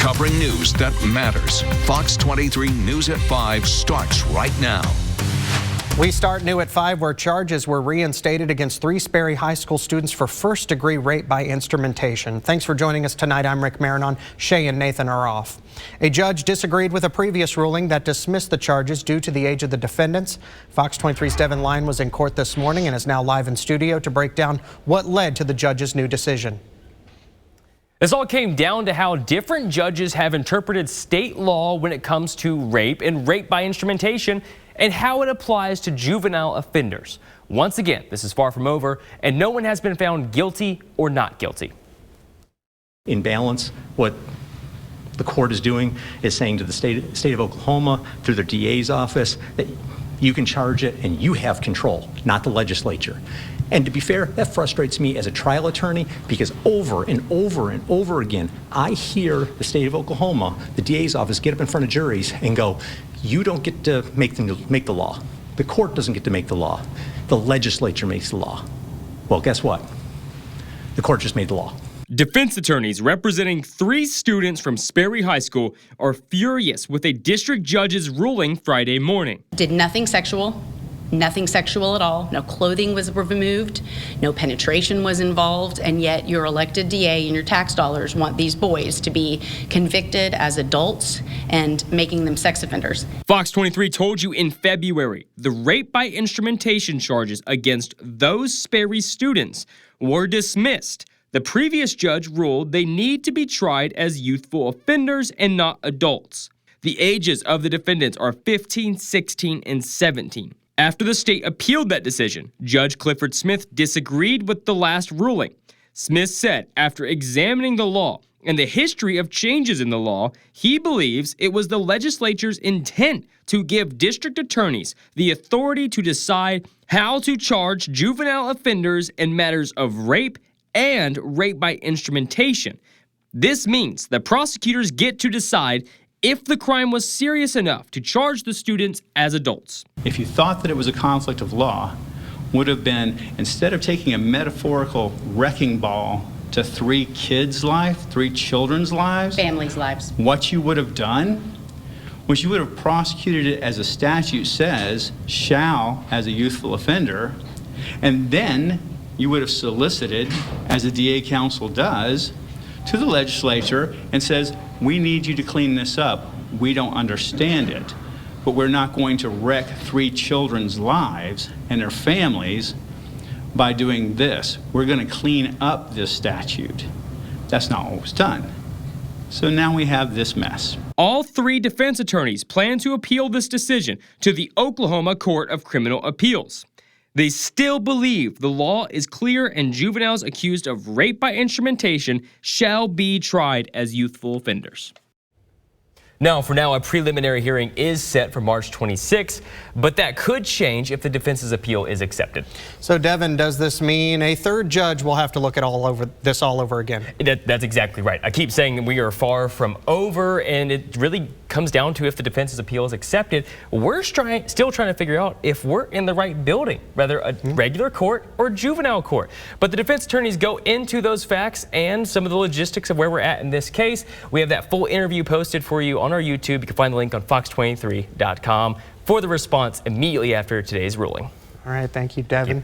covering news that matters. Fox 23 News at 5 starts right now. We start new at 5, where charges were reinstated against 3 Sperry High School students for first-degree rape by instrumentation. Thanks for joining us tonight. I'm Rick Marinon. Shay and Nathan are off. A judge disagreed with a previous ruling that dismissed the charges due to the age of the defendants. Fox 23's Devin Lyon was in court this morning and is now live in studio to break down what led to the judge's new decision. This all came down to how different judges have interpreted state law when it comes to rape and rape by instrumentation, and how it applies to juvenile offenders. Once again, this is far from over, and no one has been found guilty or not guilty. In balance, what the court is doing is saying to the state of Oklahoma through their DA's office that you can charge it and you have control, not the legislature. And to be fair, that frustrates me as a trial attorney, because over and over and over again, I hear the state of Oklahoma, the DA's office, get up in front of juries and go, you don't get to make the law. The court doesn't get to make the law. The legislature makes the law. Well, guess what? The court just made the law. Defense attorneys representing 3 students from Sperry High School are furious with a district judge's ruling Friday morning. Did nothing sexual at all. No clothing was removed, no penetration was involved, and yet your elected DA and your tax dollars want these boys to be convicted as adults and making them sex offenders. Fox 23 told you in February the rape by instrumentation charges against those Sperry students were dismissed. The previous judge ruled they need to be tried as youthful offenders and not adults. The ages of the defendants are 15, 16, and 17. After the state appealed that decision, Judge Clifford Smith disagreed with the last ruling. Smith said after examining the law and the history of changes in the law, he believes it was the legislature's intent to give district attorneys the authority to decide how to charge juvenile offenders in matters of rape and rape by instrumentation. This means the prosecutors get to decide if the crime was serious enough to charge the students as adults. If you thought that it was a conflict of law, would have been, instead of taking a metaphorical wrecking ball to 3 kids' lives, 3 children's lives, Families' lives. What you would have done was you would have prosecuted it as a statute says, shall, as a youthful offender, and then you would have solicited, as the DA council does, to the legislature and says, we need you to clean this up. We don't understand it, but we're not going to wreck 3 children's lives and their families by doing this. We're going to clean up this statute. That's not what was done. So now we have this mess. All 3 defense attorneys plan to appeal this decision to the Oklahoma Court of Criminal Appeals. They still believe the law is clear and juveniles accused of rape by instrumentation shall be tried as youthful offenders. Now, for now, a preliminary hearing is set for March 26, but that could change if the defense's appeal is accepted. So, Devin, does this mean a 3rd judge will have to look at all over again? That's exactly right. I keep saying we are far from over, and it really comes down to if the defense's appeal is accepted. We're still trying to figure out if we're in the right building, whether a regular court or juvenile court. But the defense attorneys go into those facts and some of the logistics of where we're at in this case. We have that full interview posted for you on our YouTube. You can find the link on fox23.com for the response immediately after today's ruling. All right, thank you, Devin.